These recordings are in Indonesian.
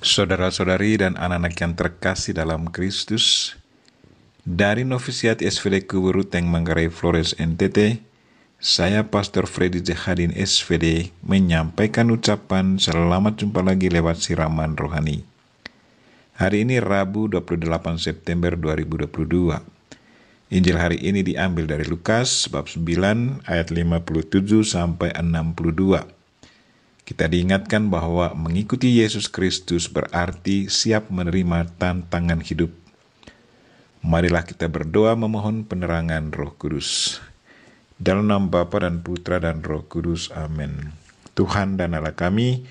Saudara-saudari dan anak-anak yang terkasih dalam Kristus, dari Novisiat SVD Kuburuteng Manggarai Flores NTT, saya Pastor Freddy Jehadin SVD menyampaikan ucapan selamat jumpa lagi lewat siraman rohani. Hari ini Rabu 28 September 2022. Injil hari ini diambil dari Lukas bab 9 ayat 57 sampai 62. Kita diingatkan bahwa mengikuti Yesus Kristus berarti siap menerima tantangan hidup. Marilah kita berdoa memohon penerangan Roh Kudus. Dalam nama Bapa dan Putra dan Roh Kudus. Amin. Tuhan dan Allah kami,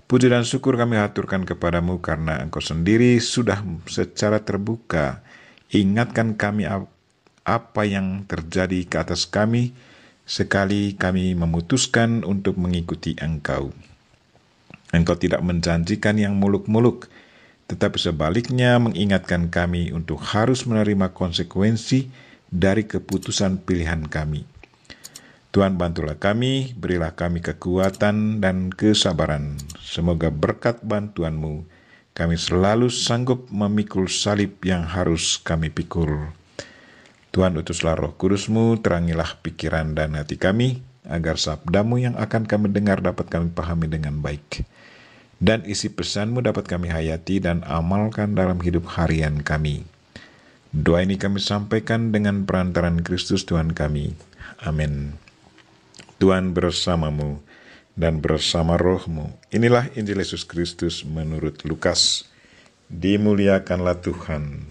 puji dan syukur kami haturkan kepadamu karena Engkau sendiri sudah secara terbuka ingatkan kami apa yang terjadi ke atas kami, sekali kami memutuskan untuk mengikuti Engkau. Engkau tidak menjanjikan yang muluk-muluk, tetapi sebaliknya mengingatkan kami untuk harus menerima konsekuensi dari keputusan pilihan kami. Tuhan, bantulah kami, berilah kami kekuatan dan kesabaran. Semoga berkat bantuan-Mu, kami selalu sanggup memikul salib yang harus kami pikul. Tuhan, utuslah Roh Kudus-Mu, terangilah pikiran dan hati kami, agar sabda-Mu yang akan kami dengar dapat kami pahami dengan baik. Dan isi pesan-Mu dapat kami hayati dan amalkan dalam hidup harian kami. Doa ini kami sampaikan dengan perantaran Kristus Tuhan kami. Amin. Tuhan bersamamu dan bersama roh-Mu. Inilah Injil Yesus Kristus menurut Lukas. Dimuliakanlah Tuhan.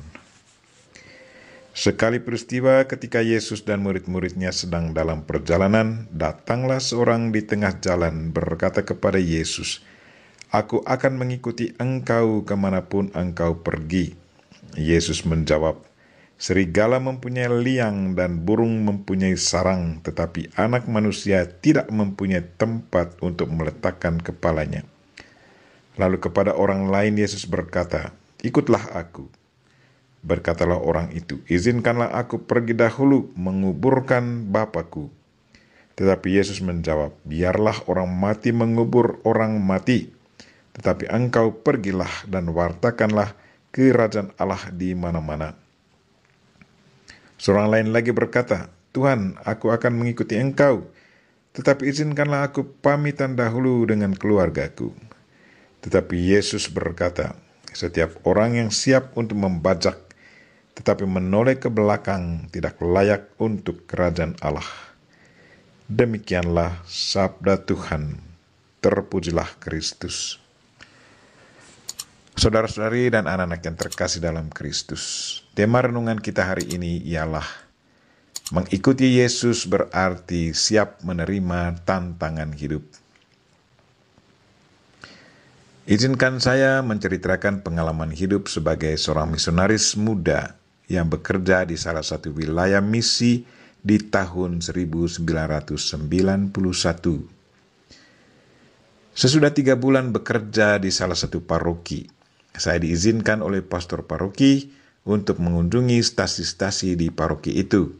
Sekali peristiwa ketika Yesus dan murid-muridnya sedang dalam perjalanan, datanglah seorang di tengah jalan berkata kepada Yesus, "Aku akan mengikuti Engkau kemanapun Engkau pergi." Yesus menjawab, "Serigala mempunyai liang dan burung mempunyai sarang, tetapi anak manusia tidak mempunyai tempat untuk meletakkan kepalanya." Lalu kepada orang lain Yesus berkata, "Ikutlah aku." Berkatalah orang itu, "Izinkanlah aku pergi dahulu menguburkan Bapakku." Tetapi Yesus menjawab, "Biarlah orang mati mengubur orang mati, tetapi engkau pergilah dan wartakanlah kerajaan Allah di mana-mana." Seorang lain lagi berkata, "Tuhan, aku akan mengikuti Engkau, tetapi izinkanlah aku pamitan dahulu dengan keluargaku." Tetapi Yesus berkata, "Setiap orang yang siap untuk membajak, tetapi menoleh ke belakang tidak layak untuk kerajaan Allah." Demikianlah sabda Tuhan. Terpujilah Kristus. Saudara-saudari dan anak-anak yang terkasih dalam Kristus, tema renungan kita hari ini ialah mengikuti Yesus berarti siap menerima tantangan hidup. Izinkan saya menceritakan pengalaman hidup sebagai seorang misionaris muda yang bekerja di salah satu wilayah misi di tahun 1991. Sesudah 3 bulan bekerja di salah satu paroki, saya diizinkan oleh pastor paroki untuk mengunjungi stasi-stasi di paroki itu.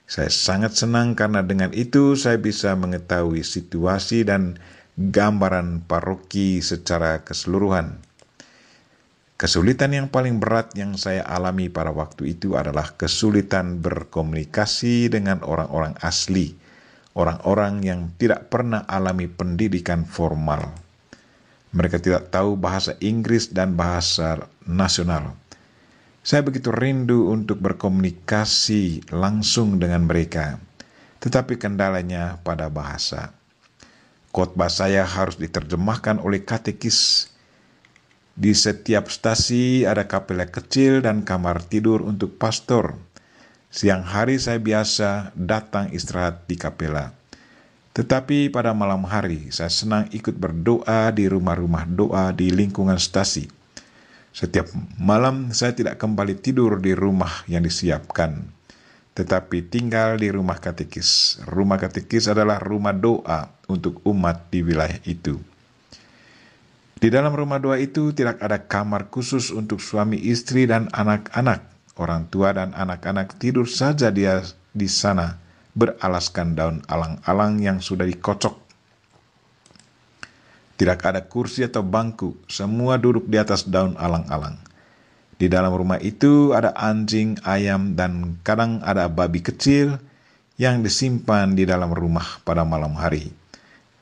Saya sangat senang karena dengan itu saya bisa mengetahui situasi dan gambaran paroki secara keseluruhan. Kesulitan yang paling berat yang saya alami pada waktu itu adalah kesulitan berkomunikasi dengan orang-orang asli, orang-orang yang tidak pernah alami pendidikan formal. Mereka tidak tahu bahasa Inggris dan bahasa nasional. Saya begitu rindu untuk berkomunikasi langsung dengan mereka, tetapi kendalanya pada bahasa. Khotbah saya harus diterjemahkan oleh katekis. Di setiap stasi ada kapela kecil dan kamar tidur untuk pastor. Siang hari saya biasa datang istirahat di kapela. Tetapi pada malam hari saya senang ikut berdoa di rumah-rumah doa di lingkungan stasi. Setiap malam saya tidak kembali tidur di rumah yang disiapkan, tetapi tinggal di rumah katekis. Rumah katekis adalah rumah doa untuk umat di wilayah itu. Di dalam rumah doa itu tidak ada kamar khusus untuk suami istri dan anak-anak. Orang tua dan anak-anak tidur saja dia di sana, beralaskan daun alang-alang yang sudah dikocok. Tidak ada kursi atau bangku, semua duduk di atas daun alang-alang. Di dalam rumah itu ada anjing, ayam, dan kadang ada babi kecil yang disimpan di dalam rumah pada malam hari,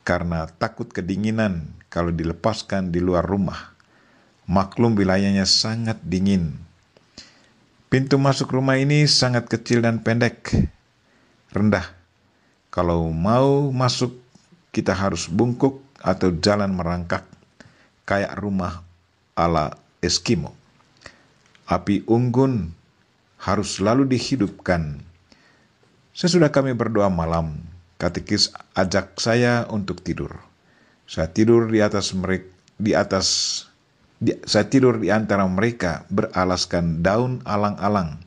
karena takut kedinginan kalau dilepaskan di luar rumah. Maklum wilayahnya sangat dingin. Pintu masuk rumah ini sangat kecil dan pendek, rendah. Kalau mau masuk, kita harus bungkuk atau jalan merangkak, kayak rumah ala Eskimo. Api unggun harus selalu dihidupkan. Sesudah kami berdoa malam, katekis ajak saya untuk tidur. Saya tidur saya tidur di antara mereka beralaskan daun alang-alang.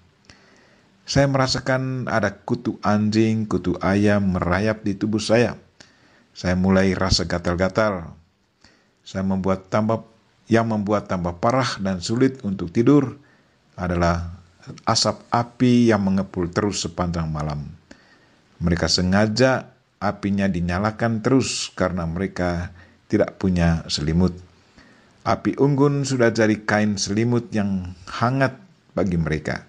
Saya merasakan ada kutu anjing, kutu ayam merayap di tubuh saya. Saya mulai rasa gatal-gatal. Yang membuat tambah parah dan sulit untuk tidur adalah asap api yang mengepul terus sepanjang malam. Mereka sengaja apinya dinyalakan terus karena mereka tidak punya selimut. Api unggun sudah jadi kain selimut yang hangat bagi mereka.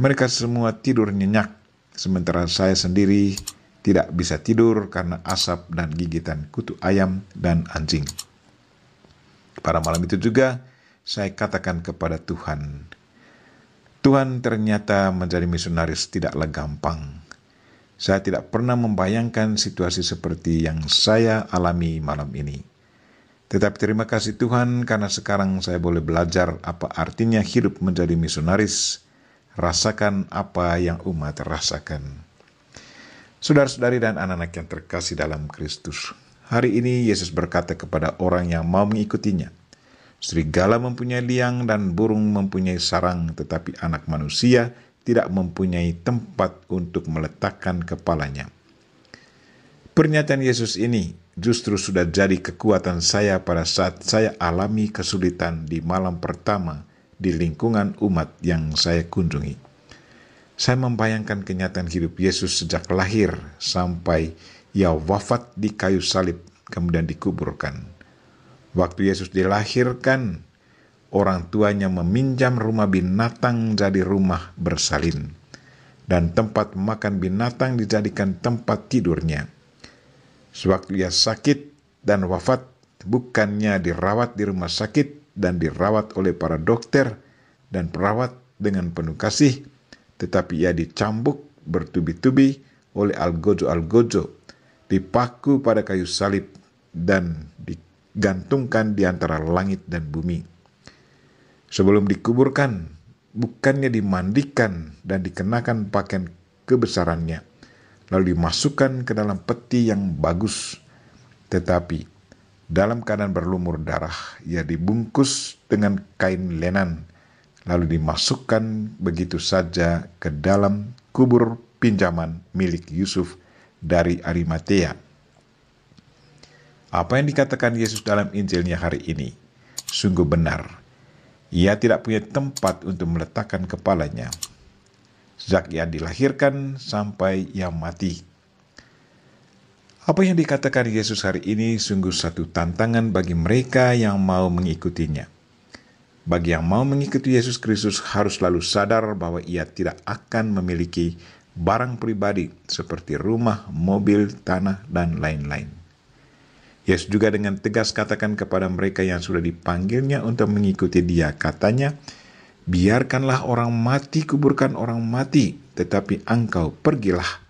Mereka semua tidur nyenyak, sementara saya sendiri tidak bisa tidur karena asap dan gigitan kutu ayam dan anjing. Pada malam itu juga saya katakan kepada Tuhan, Tuhan, ternyata menjadi misionaris tidaklah gampang. Saya tidak pernah membayangkan situasi seperti yang saya alami malam ini. Tetapi terima kasih Tuhan karena sekarang saya boleh belajar apa artinya hidup menjadi misionaris. Rasakan apa yang umat rasakan. Saudara-saudari dan anak-anak yang terkasih dalam Kristus, hari ini Yesus berkata kepada orang yang mau mengikutinya, serigala mempunyai liang dan burung mempunyai sarang, tetapi anak manusia tidak mempunyai tempat untuk meletakkan kepalanya. Pernyataan Yesus ini justru sudah jadi kekuatan saya pada saat saya alami kesulitan di malam pertama di lingkungan umat yang saya kunjungi. Saya membayangkan kenyataan hidup Yesus sejak lahir sampai ia wafat di kayu salib kemudian dikuburkan. Waktu Yesus dilahirkan, orang tuanya meminjam rumah binatang jadi rumah bersalin, dan tempat makan binatang dijadikan tempat tidurnya. Sewaktu ia sakit dan wafat, bukannya dirawat di rumah sakit dan dirawat oleh para dokter dan perawat dengan penuh kasih, tetapi ia dicambuk bertubi-tubi oleh algojo-algojo, dipaku pada kayu salib, dan digantungkan di antara langit dan bumi. Sebelum dikuburkan, bukannya dimandikan dan dikenakan pakaian kebesarannya, lalu dimasukkan ke dalam peti yang bagus, tetapi dalam keadaan berlumur darah, ia dibungkus dengan kain lenan, lalu dimasukkan begitu saja ke dalam kubur pinjaman milik Yusuf dari Arimatea. Apa yang dikatakan Yesus dalam Injilnya hari ini sungguh benar. Ia tidak punya tempat untuk meletakkan kepalanya sejak ia dilahirkan sampai ia mati. Apa yang dikatakan Yesus hari ini sungguh satu tantangan bagi mereka yang mau mengikutinya. Bagi yang mau mengikuti Yesus Kristus harus selalu sadar bahwa ia tidak akan memiliki barang pribadi seperti rumah, mobil, tanah, dan lain-lain. Yesus juga dengan tegas katakan kepada mereka yang sudah dipanggilnya untuk mengikuti dia, katanya, biarkanlah orang mati kuburkan orang mati, tetapi engkau pergilah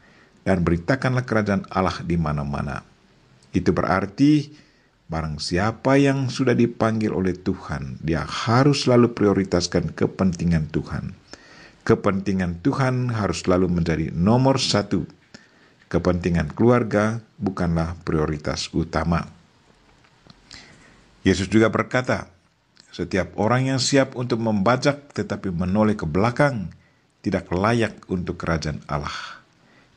dan beritakanlah kerajaan Allah di mana-mana. Itu berarti barang siapa yang sudah dipanggil oleh Tuhan, dia harus selalu prioritaskan kepentingan Tuhan. Kepentingan Tuhan harus selalu menjadi nomor satu. Kepentingan keluarga bukanlah prioritas utama. Yesus juga berkata, setiap orang yang siap untuk membajak tetapi menoleh ke belakang tidak layak untuk kerajaan Allah.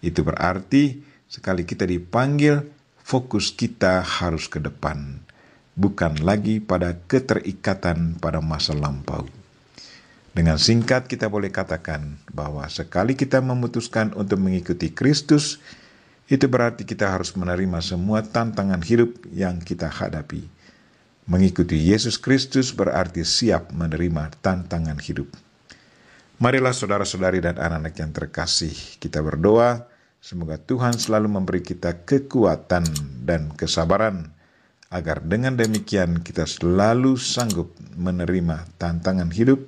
Itu berarti sekali kita dipanggil, fokus kita harus ke depan, bukan lagi pada keterikatan pada masa lampau. Dengan singkat kita boleh katakan bahwa sekali kita memutuskan untuk mengikuti Kristus, Itu berarti kita harus menerima semua tantangan hidup yang kita hadapi. Mengikuti Yesus Kristus berarti siap menerima tantangan hidup. Marilah saudara-saudari dan anak-anak yang terkasih, kita berdoa semoga Tuhan selalu memberi kita kekuatan dan kesabaran, agar dengan demikian kita selalu sanggup menerima tantangan hidup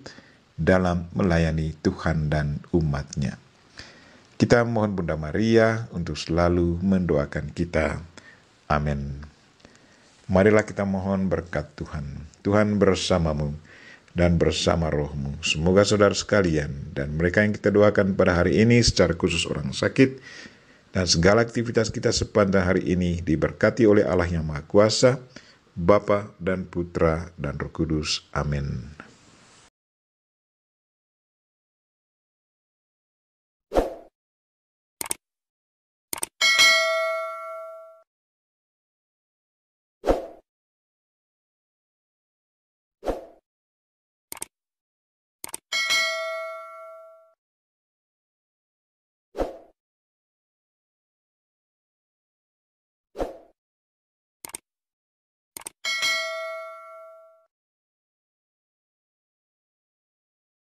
dalam melayani Tuhan dan umat-Nya. Kita mohon Bunda Maria untuk selalu mendoakan kita. Amin. Marilah kita mohon berkat Tuhan. Tuhan bersamamu dan bersama rohmu. Semoga saudara sekalian dan mereka yang kita doakan pada hari ini, secara khusus orang sakit, dan segala aktivitas kita sepanjang hari ini diberkati oleh Allah yang Maha Kuasa, Bapa dan Putra dan Roh Kudus. Amin.